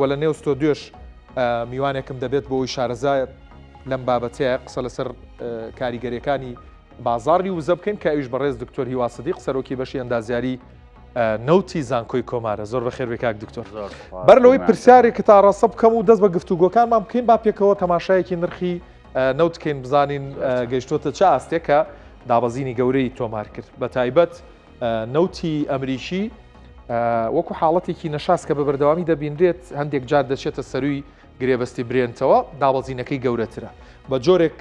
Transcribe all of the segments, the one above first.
وە لە نێو ستۆدیۆش میوانێکم دەبێت بۆ ئەوی شارەزای لەم بابەتەیە قسە لەسەر کاریگەریەکانی بازاڕی وزە بکەین کە ئەویش بەڕێز دکتۆر هیوا سەدیق سەرۆکی بەشی ئەندازیاری نەوتی زانکۆی کۆمارە. زۆر بەخێر بێ کاک دکتۆر. بەر لەوەی پرسیارێکی تا ڕاستە بکەم و دەست بە گفتوگۆکانمان بکەین با پێکەوە تەماشایەکی نرخی نەوت بکەین بزانین گەیشتۆتە چه ئاستێکە دابەزینی گەورەی تۆمار کرد بە تایبەت نەوتی ئەمریکی وەکو حاڵەتێکی نەشاس کە بە بەردەوامی دەبینرێت هەندێک جار دەچێتە سەروی گرێبەستی برێنتەوە دابەزینەکەی گەورەترە بە جۆرێک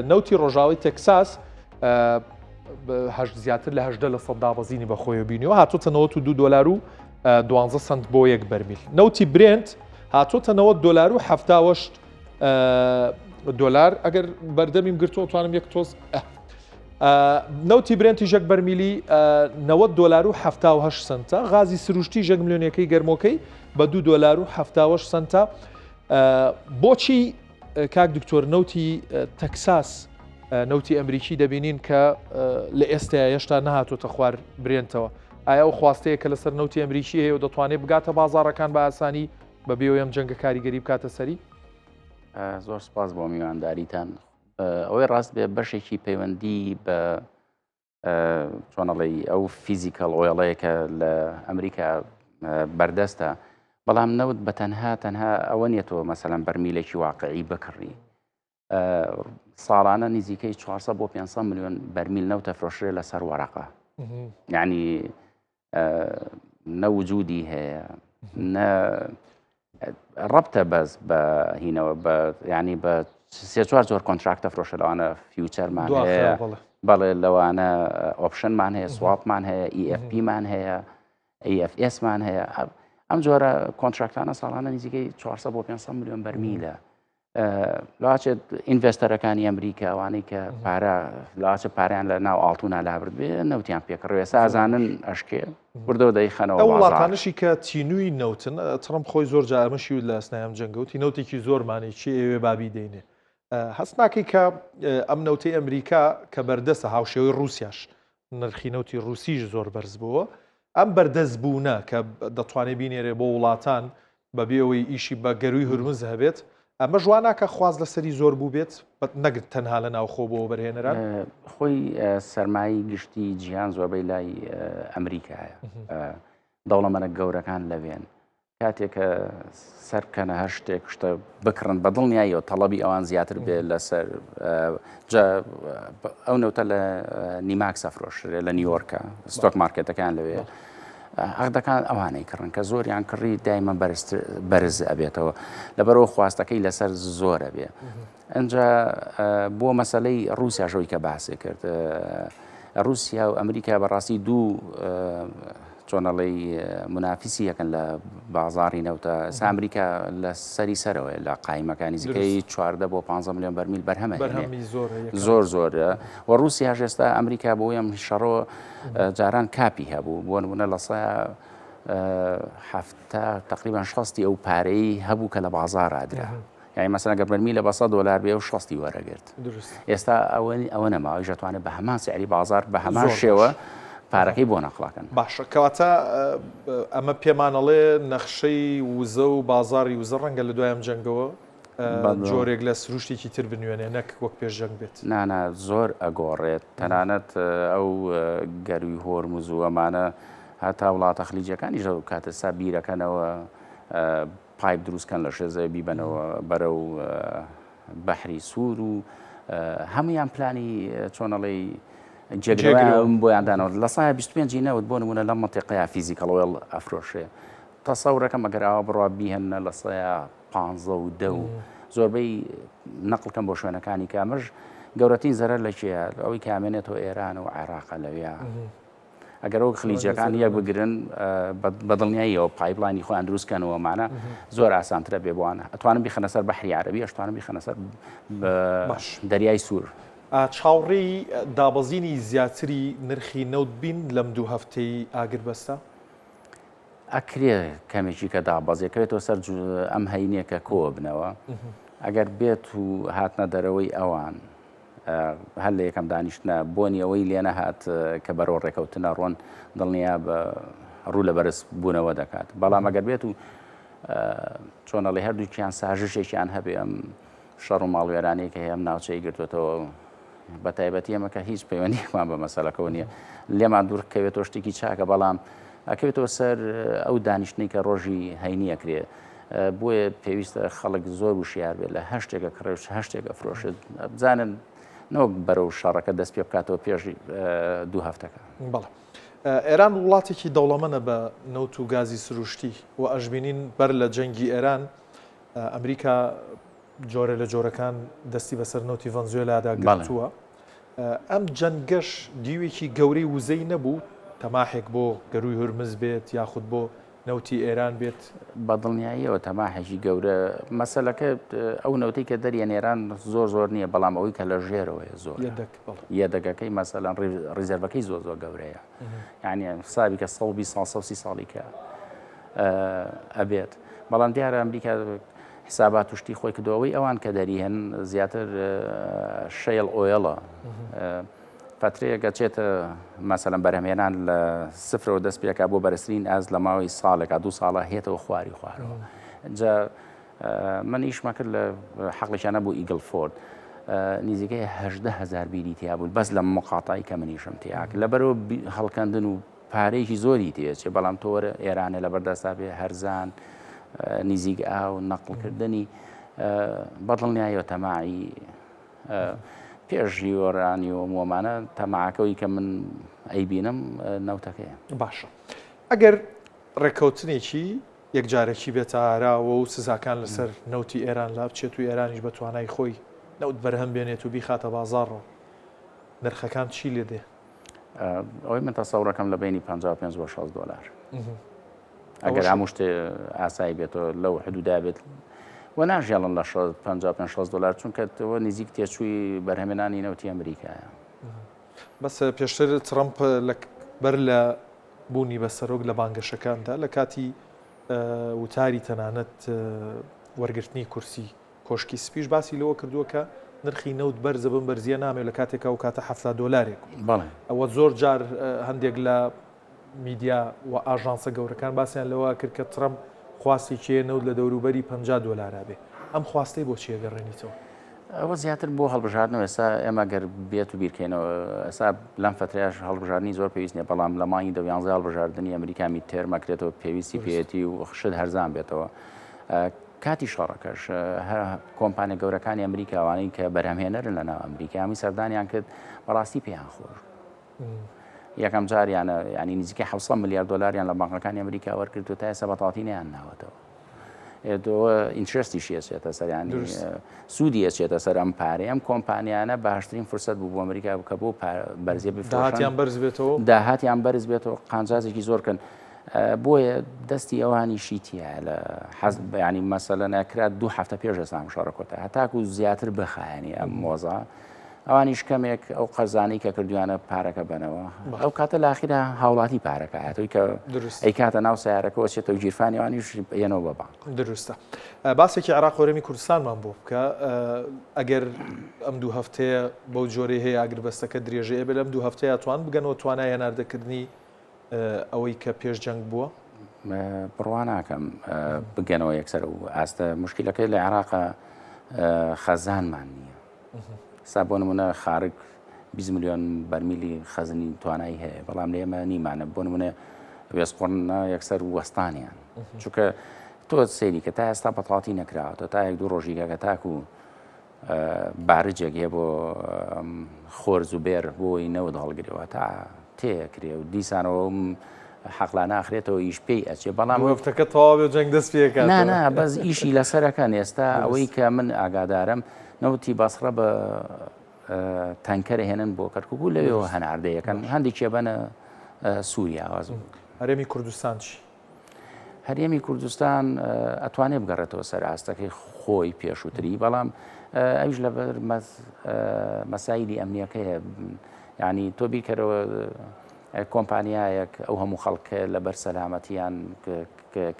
نەوتی ڕۆژاوی تەکساس زیاتر لە 80% دابەزینی بە خۆی بینیەوە هاتوۆتە $92.12 بۆ یەک بەرمیل. نەوتی برێنت هاتوۆتە $90.78 ئەگەر بەردەمیم گرتووە توانم یەک تۆز نەوتی برێنتی ژەک بەرمیلی $90.78 غازی سروشتی ژەک ملیۆنیەکەی گەرمۆکەی بە $2.78 بۆچی کاک دکتۆر نەوتی تەکساس نەوتی ئەمریکی دەبینین کە لە ئێستا هێشتا نەهاتۆتە خوار برێنتەوە ئایا ئەو خواستەیە کە لەسەر نەوتی ئەمریکی هەیە و دەتوانێت بگاتە بازاڕەکان بە ئاسانی بەبێ ئەم جەنگە کاریگەری بکاتە سەری؟ زۆر سپاس بۆ میوانداریتان. ئەوەی ڕاست بێ بەشێکی پەیوەندی بە چۆنەڵی ئەو فیزیکەڵ ئۆیڵەیەکە لە ئەمریکا بەردەستە بەڵام نەوت بە تەنها ئەوە نیەتەوە مەسەلەن بەرمیلێکی واقعی بکڕی ساڵانە نزیکەی 400 بۆ 500 ملیۆن بەرمیل نەوتە فرۆشرێ لەسەر وەرەقە یعنی نەوجودی هەیە ڕەبتە بەس بە هینەوە ینی بە سێ-چوار جۆر کۆنتراکتە فرۆشە لەوانە فیوچەرمان هەیە بەڵێ لەوانە ئۆپشنمان هەیە سواپمان هەیە EFPمان هەیە EFSمان هەیە ئەم جۆرە کۆنتراکتانە ساڵانە نزیکەی 400 بۆ 500 ملیۆن بەرمیلە لاچێت ئینڤێستەرەکانی ئەمریکا ئەوانەی کە لاچە پاریان لە ناو ئاڵتونا لابرد بێ نەوتیان پێکڕێ سازانن ئەشکێ بردەوە دەیخەنەوە وڵاتانشی کە تینووی نەوتن تڕم خۆی زۆر جارمەشی و لە ئەسنایم جەنگەوتی نەوتێکی زۆرمانی چی ئێوێ بابی دەینێ هەست ناکەی کە ئەم نەوتەی ئەمریکا کە بەردەسە هاوشێوەی رووسیاش نرخی نەوتی رووسیش زۆر بەرز بووە ئەم بەردەست بوونە کە دەتوانێت بینێرێ بۆ وڵاتان بەبێەوەی ئیشی بە گەروی هورمز هەبێت ئەمە جواناکە خواز لەسەری زۆر بوو بێت نەگرت تەنها لە ناوخۆ بۆ بەرهێنەران خۆی سەرمایی گشتی جیهان زۆربەی لای ئەمریکایە دەوڵەمەرە گەورەکان لەوێن کاتێککە سەرکەنە هەر شتێک شتە بکڕن بە دڵنیاییەوە تەڵەبی ئەوان زیاتر بێت لەسەر ئەو نەوتە لە نیماکسە فرۆشرێ لە نیویۆرکە ستۆک مارکێتەکان لەوێ عقدەکان ئەوانەی کڕن کە زۆریان کڕی دایمە بەرز ئەبێتەوە لەبەرەوە خواستەکەی لەسەر زۆرە بێ ئەجا بۆ مەسلەی رووسیاژەوەی کە باسی کرد رووسیا و ئەمریکا بەڕاستی دوو چۆنەڵی منافیسی یەکەن لە بازاڕی نەوتە ئەمریکا لە سەری سەرەوەی لە قایمەکانی زیکەی 14 بۆ 15 ملیۆن بەرمیل بەرهەمە زۆر و رووسیا ئێستا ئەمریکا بۆ ئەم شەڕۆ جاران کاپی هەبوو بۆ نمونە لە سایە تقریبا 60 ئەو پارەی هەبوو کە لە بازاڕادرا یعنی مەسەلەن ئەگەر بەرمیل لە $100 بێ و 60 وەرەگرت ئێستا ئەوە نەماوە دەتوانێت بە هەمان سعری بازار بە هەمان شێوە پارەکەی بۆ نەقڵاکەن باشە کەواتە ئەمە پێمانەڵێ نەخشەی وزە و بازاری وزە ڕەنگە لە دوایەم جەنگەوە جۆرێک لە سروشتێکی تر بنوێنێ نەک وەک پێش جەنگ بێت نانە زۆر ئەگۆڕێت تەنانەت ئەو گەروی هۆرموز و ئەمانە هەتا وڵاتە خلیجەکانی ژە کاتە سا بیرەکەنەوە پایپ دروستکەن لە شێزەوە بیبەنەوە بەرەو بەحری سوور و هەمویان پلانی چۆنەڵی جێگرەوەم بۆیاندانەوە لە سایە 25 نەوت بۆ نمونە لەم مەنتیقەیە فیزیکەڵەوەڵ ئەفرۆشێ تەسەورەکەم ئەگەر ئەوە بڕوا بیهێنە لە سایە 15 و 10 و زۆربەی نەقڵکەم بۆ شوێنەکانی کامەژ گەورەترین زەرەر لە کێیە ئەوەی کامێنێتەوە ئێران و عێراقە لەوێ ئەگەر ئەو خلیجەکان یەک بگرن بەدڵنیاییەوە پایپڵانی خۆیان دروستکەنەوەمانە زۆر ئاسانترە بێ بوانە ئەتوانم بیخەنە سەر بەحری عەرەبی ئەتوانم بیخەنە سەر دەریای سوور چاوەڕێی دابەزینی زیاتری نرخی نەوت بین لەم دوو هەفتەی ئاگربەستە ئەکرێ کەمێکی کە دابەزیەکەوێتەوە سەر ئەم هەینێکە کۆ بنەوە ئەگەر بێت و هاتنە دەرەوەی ئەوان هەر لە یەکەم دانیشتە بۆنی ئەوەی لێنە هات کە بەرەو ڕێکەوتنە ڕۆن دڵنیا بە ڕوو لە بەرز بوونەوە دەکات بەڵام ئەگەر بێت و چۆنەڵی هەردووکیان ساژشێکیان هەبێ ئەم شەڕ و ماڵوێرانەیە کە هەم ناوچەی گرتوێتەوە بە تایبەتی ئەمە کە هیچ پەیوەندیمان بە مەسەلەکەەوە نییە لێمان دوورکەوێتەوە شتێکی چاکە بەڵام ئەکەوێتەوە سەر ئەو دانیشتنی کە ڕۆژی هەینیەکرێ بۆیە پێویستە خەڵک زۆر وشیار بێت لە هەشتێکە کڕێش هەشتێکە فرۆشت بزانن نەوەک بەرەو شەڕەکە دەست پێ بکاتەوە پێش 2 هەفتەکە. بەڵێ ئێران وڵاتێکی دەوڵەمەنە بە نەوت و گازی سروشتی و ئەژبینین بەر لە جەنگی ئێران ئەمریکا جۆرە لە جۆرەکان دەستی بەسەر نەوتی ڤەنزوێلادا گرتووە. ئەم جەنگەش دیوێکی گەورەی وزەی نەبوو تەماحێک بۆ گەروی هورمز بێت یاخود بۆ نەوتی ئێران بێت بەدڵنیاییەوە تەماحێکی گەورە مەسەلەکە ئەو نەوتی کە دەریان ئێران زۆر نییە بەڵام ئەوەی کە لە ژێرەوەی زۆر یەدەگەکەی مەسەلەن ڕیزەرڤەکەی زۆر گەورەیە یعنی سابی کە 120 ساڵی کە ئەبێت بەڵام دیارە ئەمریکا حسابات و شتی خۆی کردەوەی ئەوان کە دەری هەن زیاتر شەیڵ ئۆیڵە فترەیەکە چێتە مەسەلەن بەرهەمێنان لە سفرەوە دەست پێکا بۆ بەرزترین ئاز لە ماوەی ساڵێکا 2 ساڵە هێتەوە خواری خوارەوە جا من ئیشمە کرد لە حەقڵێکیانە بۆ ئیگڵ فۆرد نزیکەی 18,000 بیری تیا بوو بەس لە مقاتایی کە منیشم تیاک لەبەرەوە هەڵکەندن و پارەیەکی زۆری تێچێ بەڵام تۆوەرە ئێرانە لە بەردەستا بێ هەرزان نزیک ئاو نەقڵکردنی بەدڵنیایەوە تەماعی پێشی وەڕانی و مۆمانە تەماعەکەوی کە من ئەیبینم نەوتەکەیە. باشە ئەگەر ڕێککەوتنێکی یەکجارێکی بێتە ئاراوە و سزاکان لەسەر نەوتی ئێران لا بچێت و ئێرانیش بە توانای خۆی نەوت بەرهەم بێنێت و بیخاتە بازاڕەوە نرخەکان چی لێ دێ؟ ئەوەی من تەسەوڕەکەم لە بینی 55 بۆ 60 دلار ئەگەر هەموو شتێ ئاسایی بێتەوە لەو حدودا بێت و ناژێڵن لە 55 دلار چونکە تەوە نزیک تێچووی بەرهەمێنانی نەوتی ئەمریکایە. بەس پێشتر ترەمپ بەر لە بوونی بە سەرۆک لە بانگەشەکاندا لە کاتی وتاری تەنانەت وەرگرتنی کورسی کۆشکی سپیش باسی لەوە کردووە کە نرخی نەوت بەرزە بم بەرزیە نامێت لە کاتێکە و کاتە 70 دلارێک. بەڵێ ئەوە زۆر جار هەندێک لە میدیا و ئاژانسە گەورەکان باسییان لەوە کرد کە ترەمپ خواستی کێ نەوت لە دەوروبەری 50 دلارا بێ ئەم خواستەی بۆ چیە گەڕێنیتەوە؟ ئەوە زیاتر بۆ هەڵبژاردنەوە ئێستا ئێمە گەر بێت و بیرکەینەوە ئەستا لەم فترەیەش هەڵبژاردننی زۆر پێویست نیە بەڵام لە مانگی 11 هەڵبژاردننی ئەمریکامی تێرمەکرێتەوە پێویستی پێێتی و شت هەرزان بێتەوە کاتی شەڕەکەش کۆمپانیا گەورەکانی ئەمریکاوانەی کە بەرهەمهێنەرن لە ناو ئەمریکا هەمی سەردانیان کرد بەڕاستی پێیان خۆش یەکەم جاریانە ینی نزیکە 700 میلیارد دلاریان لە بانکەکانی ئەمریکا وەرگرت و تا ئێستا بەتاڵی نەیان ناوەتەوە ئینترستی شێچێتە سەریانی سوودی ئەچێتە سەر ئەم پارەی ئەم کۆمپانیانە باشترین فرسەت بوو بۆ ئەمریکا کە بۆ بەرزیە بفرۆشیان بەرز بێتەوە داهاتیان بەرز بێتەوە قانجازێکی زۆرکەن بۆیە دەستی ئەوانی شیتیە لە حەزب ینی مەسەلە نەکرات 2 هەفتە پێش ئێستا شارەکۆتە هەتاکو زیاتر بخایەنی ئەم مۆزە ئەوانیش کەمێک ئەو قەرزانەی کە کردویانە پارەکە بنەوە ئەو کاتە لاخیرە هاوڵاتی پارەکە هاتووی کە ئەی کاتە ناو سیارەکەەوە چێتە و گیرفانی ئەوانیش ێنەوە بە بانک. دروستە باسێکی عراق هۆرەمی کوردستانمان بۆ بکە ئەگەر ئەم 2 هەفتەیە بەو جۆرەی هەیە ئاگربەستەکە درێژەیە بێ لەم 2 هەفتەیە توان بگەنەوە توانای هێناردەکردنی ئەوەی کە پێش جەنگ بووە بڕوا ناکەم بگەنەوە یەکسەر و ئاستە مشکلەکەی لە عێراقە خەزانمان نییە سا بۆ نمونە خارک 20 میلیۆن بەرمیلی خەزنی توانایی هەیە بەڵام لە ئێمە نیمانە بۆ نمونە وێستقۆڕنە یەکسەر وەستانیان چونکە تۆ سەیری کە تا ئێستا بەتاڵی نەکراوەتە تا 1-2 ڕۆژیگە کە تاکو بارجێک هەیە بۆ خۆرز و بێر بۆی نەوت هەڵگرەوە تا تێکرێ و دیسانەوە حەقلا ناخرێتەوە ئیش پێی ئەچێ بەڵام وەفتەکە تەواو جەنگ دەست پێکات نا بەس ئیشی لەسەرەکەن ئێستا ئەوەی کە من ئاگادارم نەوتی بەسڕە بە تانکەرە هێنن بۆ کەرکوو لەوێەوە هەناردەیەکەن هەندێکیە بەنە سووریا ئاواز هەرێمی کوردستان چی؟ هەرێمی کوردستان ئەتوانێت بگەڕێتەوە سەر ئاستەکەی خۆی پێشووتری بەڵام ئەوش لەبەر مەسایلی ئەمنیەکەیە ینی تۆ بیکەرەوە کۆمپانیایەک ئەو هەموو خەڵکە لەبەر سەلامەتیان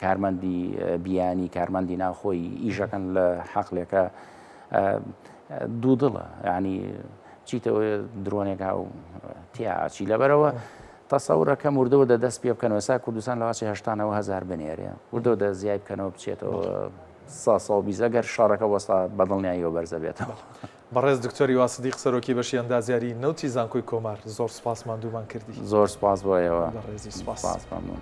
کارمەندی بیانی کارمەندی ناوخۆی ئیژەکەن لە حەقلێکە دوو دڵە ینی چیتەوە درۆنێکا و تیاچی لەبەرەوە تەسەورەکە مردەوە دە دەست پێ بکەنەوە سا کوردستان لەواچی هەشتانەوە هزار بنێرە وردەوە دە زیای بکەنەوە بچێتەوە 120 ئەگەر شارەکە وەستا بەدڵنیاییەوە بەرزە بێتەوە. بەڕێز دکتۆری واسدیق سەرۆکی بەشی ئەندازیاری نەوتی زانکۆی کۆمار زۆر سپاس ماندوومان کردی. زۆر سپاس بۆیەوە بەڕێزی سپاس مەمنون.